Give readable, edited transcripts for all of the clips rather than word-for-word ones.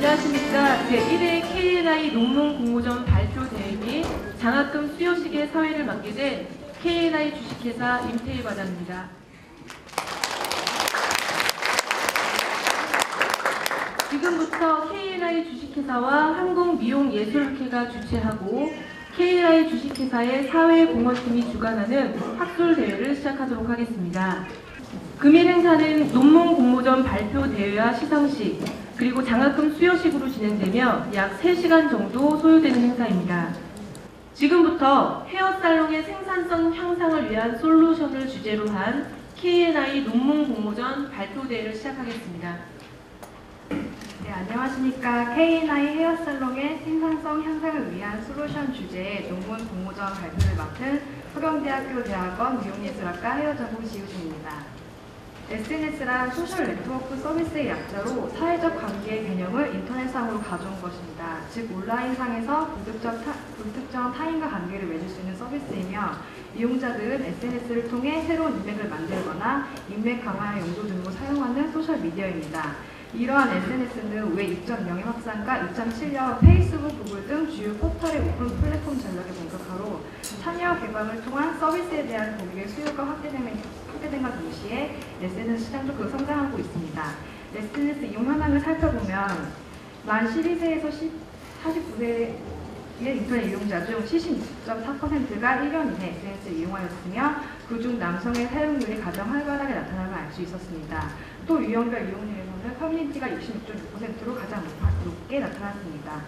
안녕하십니까. 제1회 K&I 논문 공모전 발표 대회 및 장학금 수여식의 사회를 맡게 된 K&I 주식회사 임태희 과장입니다. 지금부터 K&I 주식회사와 한국미용예술학회가 주최하고 K&I 주식회사의 사회공헌팀이 주관하는 학술대회를 시작하도록 하겠습니다. 금일 행사는 논문 공모전 발표 대회와 시상식, 그리고 장학금 수여식으로 진행되며 약 3시간 정도 소요되는 행사입니다. 지금부터 헤어살롱의 생산성 향상을 위한 솔루션을 주제로 한 K&I 논문 공모전 발표 대회를 시작하겠습니다. 네, 안녕하십니까. K&I 헤어살롱의 생산성 향상을 위한 솔루션 주제의 논문 공모전 발표를 맡은 서경대학교 대학원 미용예술학과 헤어전공 지우진입니다. SNS란 소셜 네트워크 서비스의 약자로 사회적 관계의 개념을 인터넷상으로 가져온 것입니다. 즉 온라인상에서 불특정 타인과 관계를 맺을 수 있는 서비스이며 이용자들은 SNS를 통해 새로운 인맥을 만들거나 인맥 강화 용도 등으로 사용하는 소셜미디어입니다. 이러한 SNS는 왜 2.0의 확산과 2.7년 페이스북, 구글 등 주요 포털의 오픈 플랫폼 전략의 본격화로 참여 개방을 통한 서비스에 대한 고객의 수요가 확대됨과 동시에 SNS 시장도 성장하고 있습니다. SNS 이용 현황을 살펴보면 만 12세에서 49세의 인터넷 이용자 중 76.4%가 1년 이내 SNS를 이용하였으며 그중 남성의 사용률이 가장 활발하게 나타남을 알 수 있었습니다. 또 유형별 이용률에서는 커뮤니티가 66.6%로 가장 높게 나타났습니다.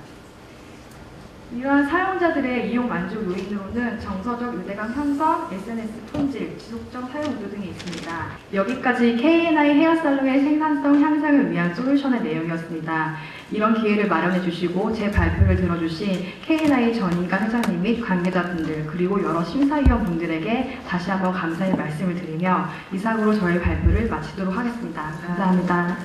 이러한 사용자들의 이용 만족 요인으로는 정서적 유대감 형성, SNS 품질, 지속적 사용 의도 등이 있습니다. 여기까지 K&I 헤어살롱의 생산성 향상을 위한 솔루션의 내용이었습니다. 이런 기회를 마련해 주시고 제 발표를 들어주신 K&I 전인관 회장님 및 관계자분들 그리고 여러 심사위원분들에게 다시 한번 감사의 말씀을 드리며 이상으로 저희 발표를 마치도록 하겠습니다. 감사합니다.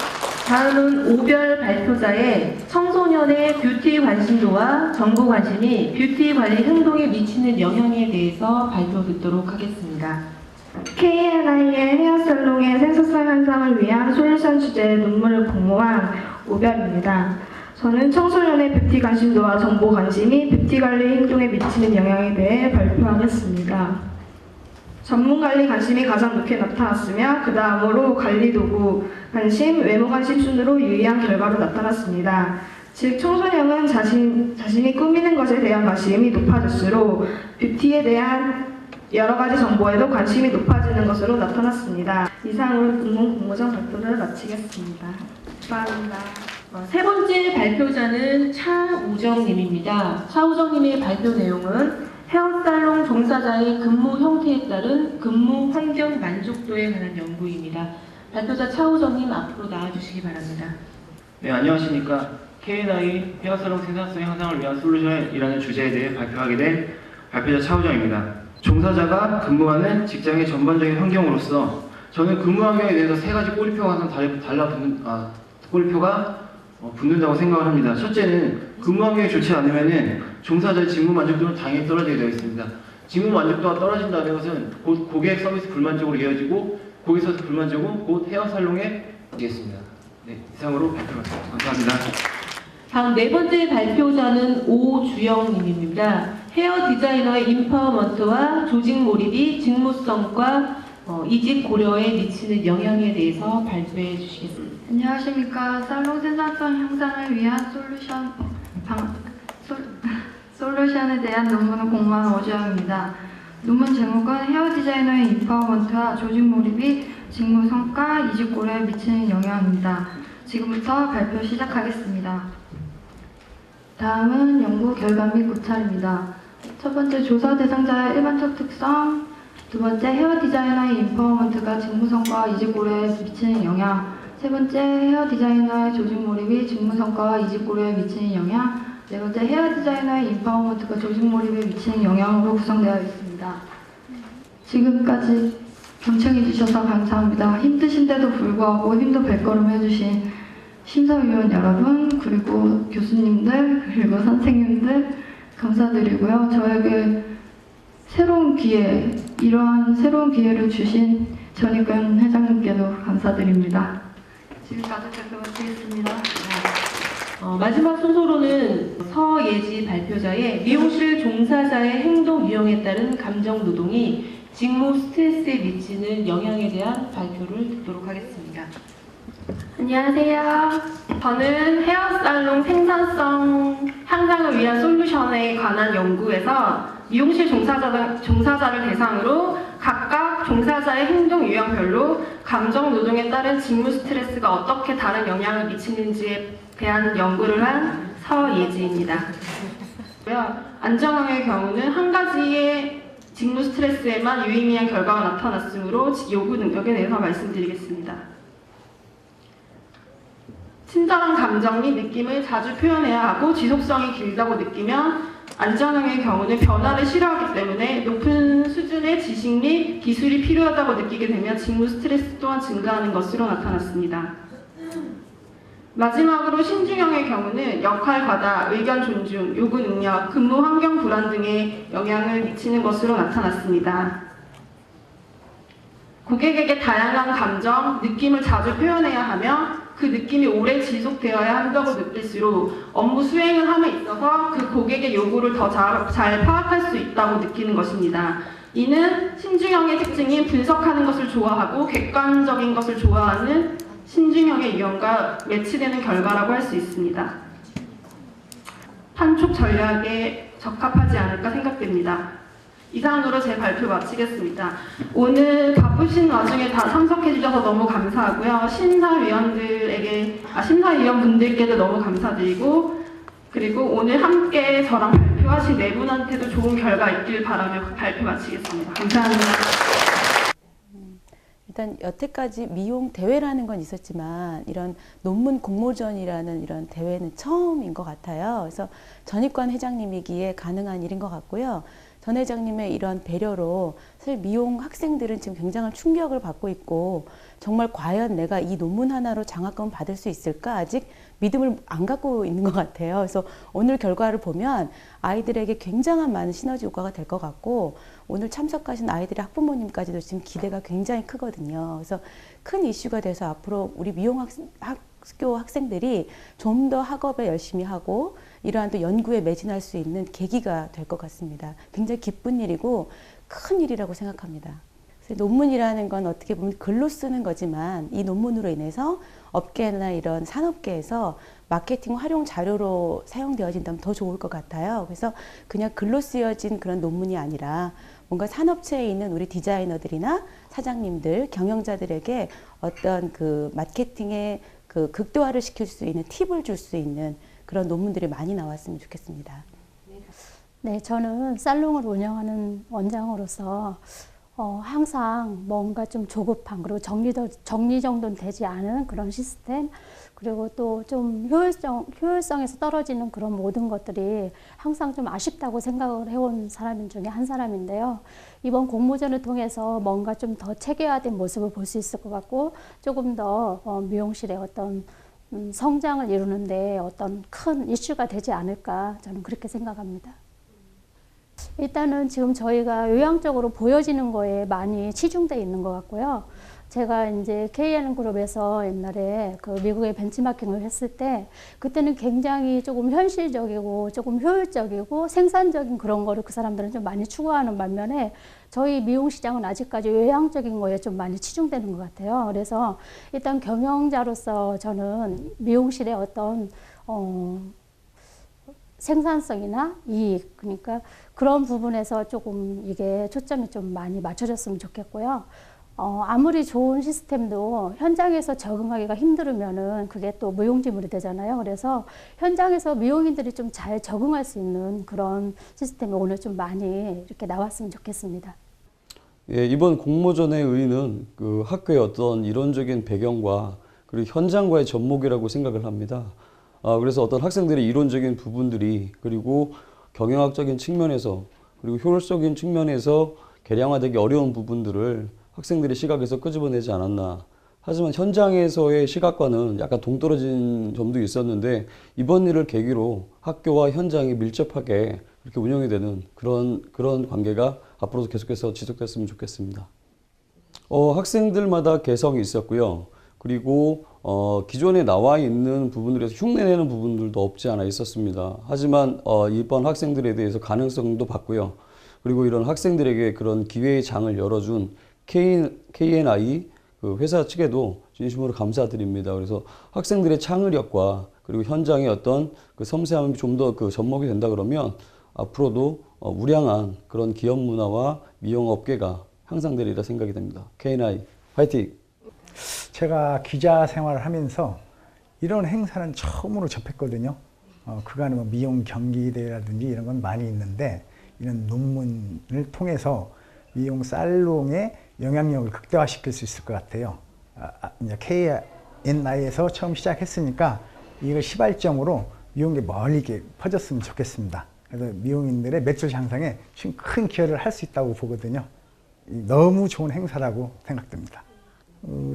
다음은 5별 발표자의 청소년의 뷰티 관심도와 정보 관심이 뷰티 관리 행동에 미치는 영향에 대해서 발표 듣도록 하겠습니다. K&I의 헤어살롱의 생산성 향상을 위한 솔루션 주제의 논문을 공모한 5별입니다. 저는 청소년의 뷰티 관심도와 정보 관심이 뷰티 관리 행동에 미치는 영향에 대해 발표하겠습니다. 전문관리 관심이 가장 높게 나타났으며 그 다음으로 관리도구 관심, 외모 관심 순으로 유의한 결과로 나타났습니다. 즉 청소년은 자신이 꾸미는 것에 대한 관심이 높아질수록 뷰티에 대한 여러 가지 정보에도 관심이 높아지는 것으로 나타났습니다. 이상으로 논문 공모전 발표를 마치겠습니다. 감사합니다. 세 번째 발표자는 차우정님입니다. 차우정님의 발표 내용은 헤어살롱 종사자의 근무 형태에 따른 근무 환경 만족도에 관한 연구입니다. 발표자 차우정님 앞으로 나와주시기 바랍니다. 네, 안녕하십니까. K&I 헤어살롱 생산성 향상을 위한 솔루션이라는 주제에 대해 발표하게 된 발표자 차우정입니다. 종사자가 근무하는 직장의 전반적인 환경으로서 저는 근무 환경에 대해서 3가지 꼬리표가 항상 꼬리표가 붙는다고 생각을 합니다. 첫째는 근무 환경이 좋지 않으면 종사자의 직무 만족도는 당연히 떨어지게 되어 있습니다. 직무 만족도가 떨어진다는 것은 곧 고객 서비스 불만족으로 이어지고 고객 서비스 불만족은 곧 헤어살롱에 이어지겠습니다. 네, 이상으로 발표하겠습니다. 감사합니다. 다음 네 번째 발표자는 오주영님입니다. 헤어 디자이너의 인파워먼트와 조직 몰입이 직무성과 이직 고려에 미치는 영향에 대해서 발표해 주시겠습니다. 안녕하십니까. 살롱 생산성 향상을 위한 솔루션에 대한 논문을 공모한 오주영입니다. 논문 제목은 헤어 디자이너의 인파워먼트와 조직 몰입이 직무 성과, 이직 고려에 미치는 영향입니다. 지금부터 발표 시작하겠습니다. 다음은 연구 결과 및 고찰입니다. 첫 번째 조사 대상자의 일반적 특성, 두 번째 헤어 디자이너의 인파워먼트가 직무 성과와 이직 고려에 미치는 영향, 세 번째 헤어 디자이너의 조직 몰입이 직무 성과와 이직 고려에 미치는 영향, 네 번째 헤어 디자이너의 인파워먼트가 조직 몰입에 미치는 영향으로 구성되어 있습니다. 지금까지 경청해 주셔서 감사합니다. 힘드신데도 불구하고 힘도 발걸음 해주신 심사위원 여러분, 그리고 교수님들, 그리고 선생님들 감사드리고요. 저에게 이러한 새로운 기회를 주신 전익근 회장님께도 감사드립니다. 지금까지 발표 마치겠습니다. 마지막 순서로는 서예지 발표자의 미용실 종사자의 행동 유형에 따른 감정 노동이 직무 스트레스에 미치는 영향에 대한 발표를 듣도록 하겠습니다. 안녕하세요. 저는 헤어살롱 생산성 향상을 위한 솔루션에 관한 연구에서 미용실 종사자를 대상으로 각각 종사자의 행동 유형별로 감정 노동에 따른 직무 스트레스가 어떻게 다른 영향을 미치는지에 대한 연구를 한 서예지입니다. 안정형의 경우는 한 가지의 직무 스트레스에만 유의미한 결과가 나타났으므로 요구 능력에 대해서 말씀드리겠습니다. 친절한 감정 및 느낌을 자주 표현해야 하고 지속성이 길다고 느끼면 안정형의 경우는 변화를 싫어하기 때문에 높은 수준의 지식 및 기술이 필요하다고 느끼게 되면 직무 스트레스 또한 증가하는 것으로 나타났습니다. 마지막으로 신중형의 경우는 역할 과다, 의견 존중, 요구 능력, 근무 환경 불안 등에 영향을 미치는 것으로 나타났습니다. 고객에게 다양한 감정, 느낌을 자주 표현해야 하며 그 느낌이 오래 지속되어야 한다고 느낄수록 업무 수행을 함에 있어서 그 고객의 요구를 더 잘 파악할 수 있다고 느끼는 것입니다. 이는 신중형의 특징인 분석하는 것을 좋아하고 객관적인 것을 좋아하는 신중형의 유형과 매치되는 결과라고 할 수 있습니다. 판촉 전략에 적합하지 않을까 생각됩니다. 이상으로 제 발표 마치겠습니다. 오늘 바쁘신 와중에 다 참석해 주셔서 너무 감사하고요. 심사위원분들께도 너무 감사드리고, 그리고 오늘 함께 저랑 발표하신 네 분한테도 좋은 결과 있길 바라며 발표 마치겠습니다. 감사합니다. 일단 여태까지 미용 대회라는 건 있었지만 이런 논문 공모전이라는 이런 대회는 처음인 것 같아요. 그래서 전익관 회장님이기에 가능한 일인 것 같고요. 전 회장님의 이런 배려로 사실 미용 학생들은 지금 굉장한 충격을 받고 있고, 정말 과연 내가 이 논문 하나로 장학금을 받을 수 있을까 아직 믿음을 안 갖고 있는 것 같아요. 그래서 오늘 결과를 보면 아이들에게 굉장한 많은 시너지 효과가 될 것 같고, 오늘 참석하신 아이들의 학부모님까지도 지금 기대가 굉장히 크거든요. 그래서 큰 이슈가 돼서 앞으로 우리 미용 학교 학생들이 좀 더 학업에 열심히 하고 이러한 또 연구에 매진할 수 있는 계기가 될 것 같습니다. 굉장히 기쁜 일이고 큰 일이라고 생각합니다. 그래서 논문이라는 건 어떻게 보면 글로 쓰는 거지만 이 논문으로 인해서 업계나 이런 산업계에서 마케팅 활용 자료로 사용되어진다면 더 좋을 것 같아요. 그래서 그냥 글로 쓰여진 그런 논문이 아니라 뭔가 산업체에 있는 우리 디자이너들이나 사장님들, 경영자들에게 어떤 그 마케팅의 그 극대화를 시킬 수 있는 팁을 줄 수 있는 그런 논문들이 많이 나왔으면 좋겠습니다. 네, 저는 살롱을 운영하는 원장으로서 항상 뭔가 좀 조급한, 그리고 정리정돈 되지 않은 그런 시스템, 그리고 또 좀 효율성에서 떨어지는 그런 모든 것들이 항상 좀 아쉽다고 생각을 해온 사람 중에 한 사람인데요. 이번 공모전을 통해서 뭔가 좀 더 체계화된 모습을 볼 수 있을 것 같고, 조금 더 미용실의 어떤 성장을 이루는데 어떤 큰 이슈가 되지 않을까, 저는 그렇게 생각합니다. 일단은 지금 저희가 요양적으로 보여지는 거에 많이 치중되어 있는 것 같고요. 제가 이제 KN그룹에서 옛날에 그 미국의 벤치마킹을 했을 때, 그때는 굉장히 조금 현실적이고 조금 효율적이고 생산적인 그런 거를 그 사람들은 좀 많이 추구하는 반면에, 저희 미용 시장은 아직까지 요양적인 거에 좀 많이 치중되는 것 같아요. 그래서 일단 경영자로서 저는 미용실의 어떤 생산성이나 이익, 그러니까 그런 부분에서 조금 이게 초점이 좀 많이 맞춰졌으면 좋겠고요. 아무리 좋은 시스템도 현장에서 적응하기가 힘들으면은 그게 또 무용지물이 되잖아요. 그래서 현장에서 미용인들이 좀 잘 적응할 수 있는 그런 시스템이 오늘 좀 많이 이렇게 나왔으면 좋겠습니다. 예, 이번 공모전의 의의는 그 학교의 어떤 이론적인 배경과 그리고 현장과의 접목이라고 생각을 합니다. 그래서 어떤 학생들의 이론적인 부분들이, 그리고 경영학적인 측면에서, 그리고 효율적인 측면에서 개량화되기 어려운 부분들을 학생들의 시각에서 끄집어내지 않았나. 하지만 현장에서의 시각과는 약간 동떨어진 점도 있었는데, 이번 일을 계기로 학교와 현장이 밀접하게 이렇게 운영이 되는 그런 관계가 앞으로도 계속해서 지속됐으면 좋겠습니다. 학생들마다 개성이 있었고요. 그리고 기존에 나와 있는 부분들에서 흉내내는 부분들도 없지 않아 있었습니다. 하지만 이번 학생들에 대해서 가능성도 봤고요. 그리고 이런 학생들에게 그런 기회의 장을 열어준 KNI 그 회사 측에도 진심으로 감사드립니다. 그래서 학생들의 창의력과 그리고 현장의 어떤 그 섬세함이 좀 더 그 접목이 된다 그러면 앞으로도 우량한 그런 기업 문화와 미용 업계가 향상되리라 생각이 됩니다. KNI 화이팅! 제가 기자 생활을 하면서 이런 행사는 처음으로 접했거든요. 그간의 뭐 미용 경기대회라든지 이런 건 많이 있는데 이런 논문을 통해서 미용 살롱의 영향력을 극대화시킬 수 있을 것 같아요. 이제 KNI에서 처음 시작했으니까 이걸 시발점으로 미용계 멀리 이렇게 퍼졌으면 좋겠습니다. 그래서 미용인들의 매출 향상에 큰 기여를 할 수 있다고 보거든요. 너무 좋은 행사라고 생각됩니다.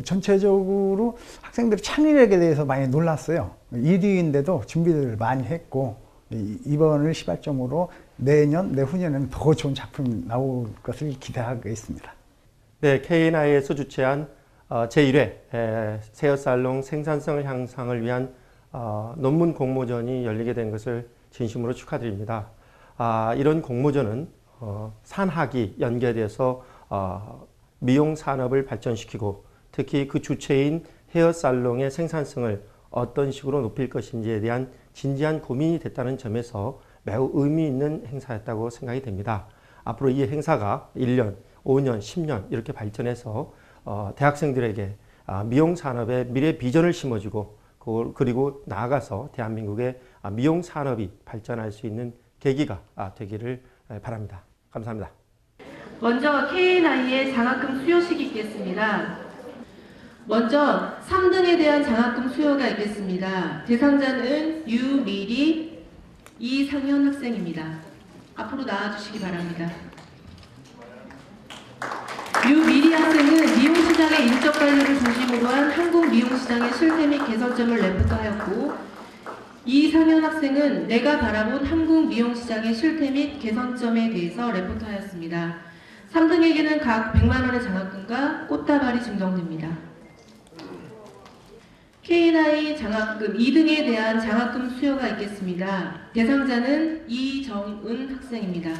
전체적으로 학생들이 창의력에 대해서 많이 놀랐어요. 1위인데도 준비를 많이 했고 이번을 시발점으로 내년, 내후년에는 더 좋은 작품이 나올 것을 기대하고 있습니다. 네, KNI에서 주최한 제1회 헤어살롱 생산성 향상을 위한 논문 공모전이 열리게 된 것을 진심으로 축하드립니다. 이런 공모전은 산학이 연계돼서 미용 산업을 발전시키고 특히 그 주체인 헤어살롱의 생산성을 어떤 식으로 높일 것인지에 대한 진지한 고민이 됐다는 점에서 매우 의미 있는 행사였다고 생각이 됩니다. 앞으로 이 행사가 1년, 5년, 10년 이렇게 발전해서 대학생들에게 미용 산업의 미래 비전을 심어주고 그리고 나아가서 대한민국의 미용 산업이 발전할 수 있는 계기가 되기를 바랍니다. 감사합니다. 먼저 KNI의 장학금 수여식이 있겠습니다. 먼저 3등에 대한 장학금 수여가 있겠습니다. 대상자는 유미리 이상현 학생입니다. 앞으로 나와주시기 바랍니다. 유미리 학생은 미용시장의 인적 관리를 중심으로 한 한국 미용시장의 실태 및 개선점을 레포트하였고, 이상현 학생은 내가 바라본 한국 미용시장의 실태 및 개선점에 대해서 레포트하였습니다. 3등에게는 각 100만 원의 장학금과 꽃다발이 증정됩니다. KNI 장학금 2등에 대한 장학금 수여가 있겠습니다. 대상자는 이정은 학생입니다.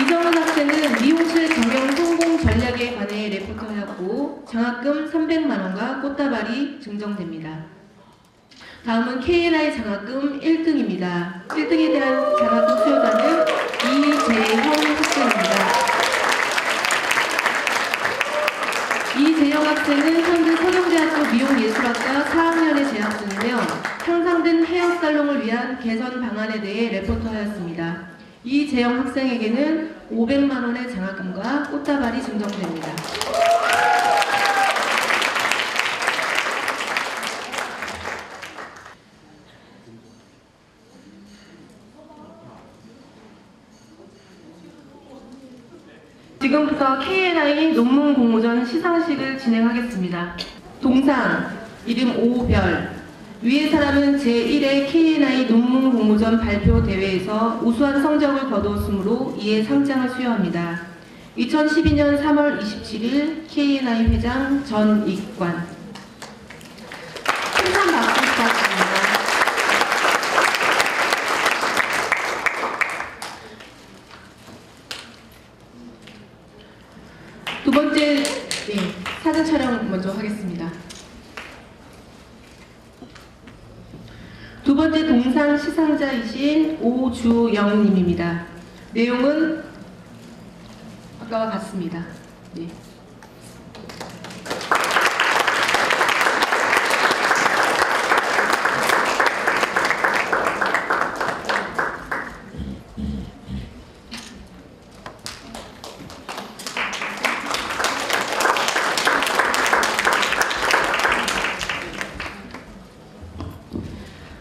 이정은 학생은 미용실 경영 성공 전략에 관해 레포트하였고 장학금 300만 원과 꽃다발이 증정됩니다. 다음은 KNI 장학금 1등입니다. 1등에 대한 장학금 수여자는 이재형 학생입니다. 이재영 학생은 현재 서경대학교 미용예술학과 4학년에 재학 중이며 향상된 헤어살롱을 위한 개선 방안에 대해 레포트하였습니다. 이재영 학생에게는 500만 원의 장학금과 꽃다발이 증정됩니다. 지금부터 KNI 논문 공모전 시상식을 진행하겠습니다. 동상, 이름 오별. 위의 사람은 제1회 KNI 논문 공모전 발표 대회에서 우수한 성적을 거두었으므로 이에 상장을 수여합니다. 2012년 3월 27일 KNI 회장 전익관. 큰 박수 부탁드립니다. 두 번째 사진 촬영 먼저 하겠습니다. 두 번째 동상 시상자이신 오주영님입니다. 내용은 아까와 같습니다. 네.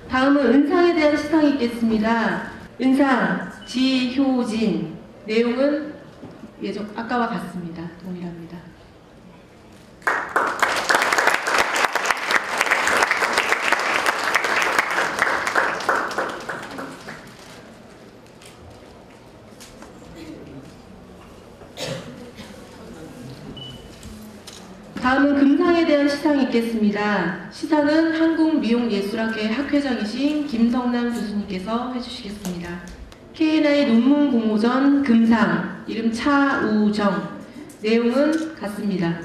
다음은 은상에 대한 시상이 있겠습니다. 은상 지효진. 내용은 아까와 같습니다. 동일합니다. 있겠습니다. 시상은 한국미용예술학회 학회장이신 김성남 교수님께서 해주시겠습니다. K&I 논문 공모전 금상, 이름 차우정, 내용은 같습니다.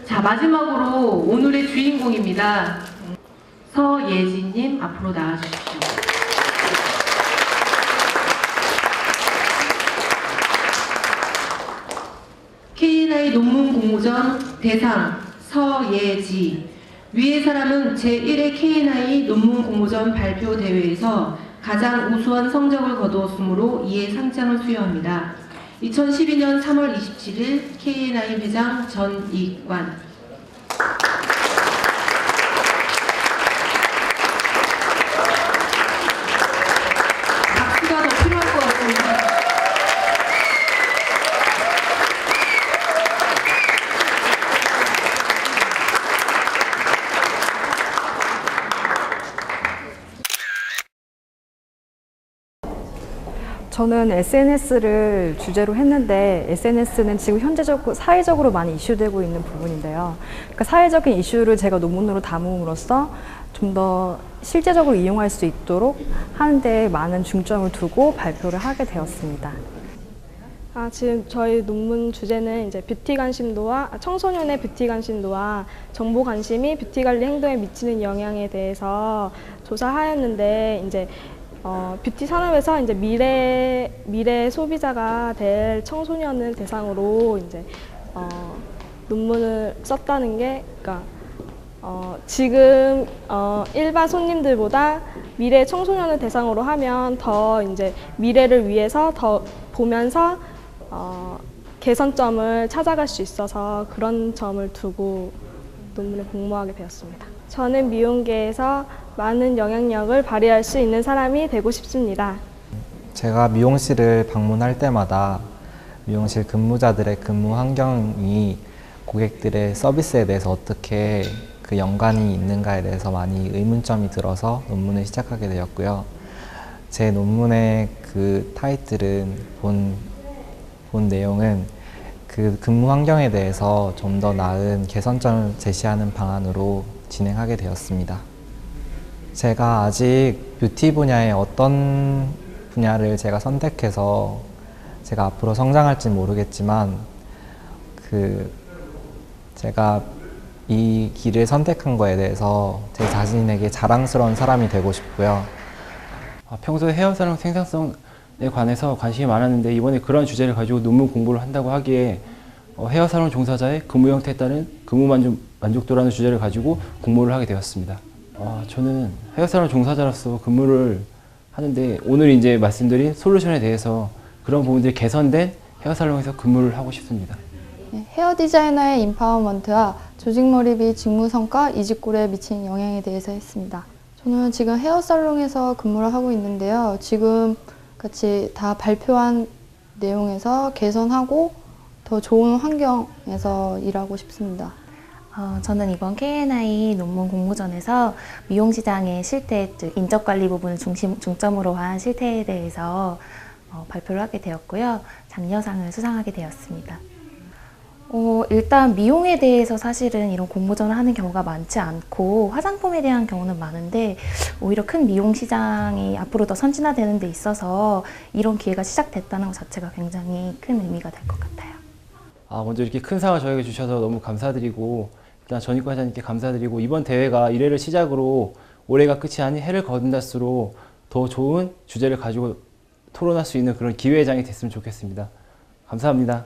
자, 마지막으로 오늘의 주인공입니다. 서예진님 앞으로 나와주십시오. K&I 논문 공모전 대상 서예지. 위의 사람은 제1회 K&I 논문 공모전 발표 대회에서 가장 우수한 성적을 거두었으므로 이에 상장을 수여합니다. 2012년 3월 27일 K&I 회장 전익관. 박수가 더 필요할 것 같습니다. 저는 SNS를 주제로 했는데 SNS는 지금 현재적으로 사회적으로 많이 이슈되고 있는 부분인데요. 그러니까 사회적인 이슈를 제가 논문으로 담음으로써 좀 더 실제적으로 이용할 수 있도록 하는 데 많은 중점을 두고 발표를 하게 되었습니다. 지금 저희 논문 주제는 이제 뷰티 관심도와 청소년의 뷰티 관심도와 정보 관심이 뷰티 관리 행동에 미치는 영향에 대해서 조사하였는데 이제 뷰티 산업에서 이제 미래 소비자가 될 청소년을 대상으로 이제 논문을 썼다는 게, 그러니까 지금 일반 손님들보다 미래 청소년을 대상으로 하면 더 이제 미래를 위해서 더 보면서 개선점을 찾아갈 수 있어서 그런 점을 두고 논문을 공모하게 되었습니다. 저는 미용계에서 많은 영향력을 발휘할 수 있는 사람이 되고 싶습니다. 제가 미용실을 방문할 때마다 미용실 근무자들의 근무 환경이 고객들의 서비스에 대해서 어떻게 그 연관이 있는가에 대해서 많이 의문점이 들어서 논문을 시작하게 되었고요. 제 논문의 그 타이틀은 본 내용은 그 근무 환경에 대해서 좀 더 나은 개선점을 제시하는 방안으로 진행하게 되었습니다. 제가 아직 뷰티 분야의 어떤 분야를 제가 선택해서 제가 앞으로 성장할지 모르겠지만 제가 이 길을 선택한 거에 대해서 제 자신에게 자랑스러운 사람이 되고 싶고요. 평소에 헤어살롱 생산성에 관해서 관심이 많았는데 이번에 그런 주제를 가지고 논문 공부를 한다고 하기에 헤어살롱 종사자의 근무 형태에 따른 근무 만족도라는 주제를 가지고 공모를 하게 되었습니다. 저는 헤어살롱 종사자로서 근무를 하는데 오늘 이제 말씀드린 솔루션에 대해서 그런 부분들이 개선된 헤어살롱에서 근무를 하고 싶습니다. 헤어 디자이너의 인파워먼트와 조직 몰입이 직무 성과 이직골에 미치는 영향에 대해서 했습니다. 저는 지금 헤어살롱에서 근무를 하고 있는데요. 지금 같이 다 발표한 내용에서 개선하고 더 좋은 환경에서 일하고 싶습니다. 저는 이번 K&I 논문 공모전에서 미용시장의 실태, 즉 인적관리 부분을 중점으로 한 실태에 대해서 발표를 하게 되었고요. 장려상을 수상하게 되었습니다. 일단 미용에 대해서 사실은 이런 공모전을 하는 경우가 많지 않고 화장품에 대한 경우는 많은데 오히려 큰 미용 시장이 앞으로 더 선진화되는 데 있어서 이런 기회가 시작됐다는 것 자체가 굉장히 큰 의미가 될 것 같아요. 먼저 이렇게 큰 상을 저에게 주셔서 너무 감사드리고 일단 전익관 회장님께 감사드리고 이번 대회가 1회를 시작으로 올해가 끝이 아닌 해를 거둔달수록 더 좋은 주제를 가지고 토론할 수 있는 그런 기회장이 됐으면 좋겠습니다. 감사합니다.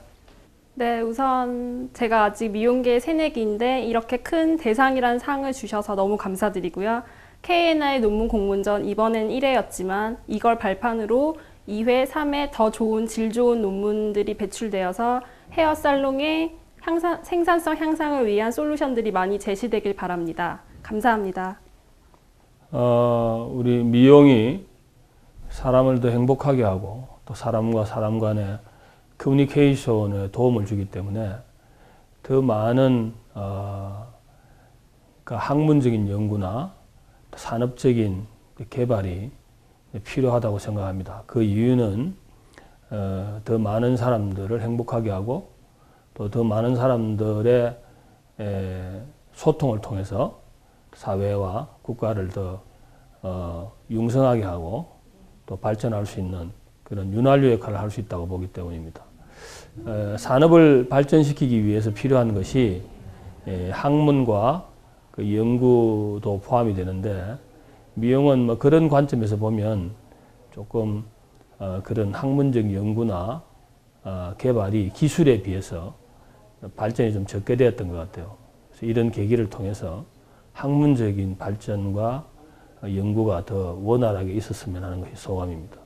네, 우선 제가 아직 미용계 새내기인데 이렇게 큰 대상이라는 상을 주셔서 너무 감사드리고요. K&I 논문 공모전 이번엔 1회였지만 이걸 발판으로 2회, 3회 더 좋은 질 좋은 논문들이 배출되어서 헤어살롱의 생산성 향상을 위한 솔루션들이 많이 제시되길 바랍니다. 감사합니다. 우리 미용이 사람을 더 행복하게 하고 또 사람과 사람 간의 커뮤니케이션에 도움을 주기 때문에 더 많은 학문적인 연구나 산업적인 개발이 필요하다고 생각합니다. 그 이유는 더 많은 사람들을 행복하게 하고 또 더 많은 사람들의 소통을 통해서 사회와 국가를 더 융성하게 하고 또 발전할 수 있는 그런 윤활유 역할을 할 수 있다고 보기 때문입니다. 산업을 발전시키기 위해서 필요한 것이 학문과 그 연구도 포함이 되는데 미용은 뭐 그런 관점에서 보면 조금 그런 학문적 연구나 개발이 기술에 비해서 발전이 좀 적게 되었던 것 같아요. 그래서 이런 계기를 통해서 학문적인 발전과 연구가 더 원활하게 있었으면 하는 것이 소감입니다.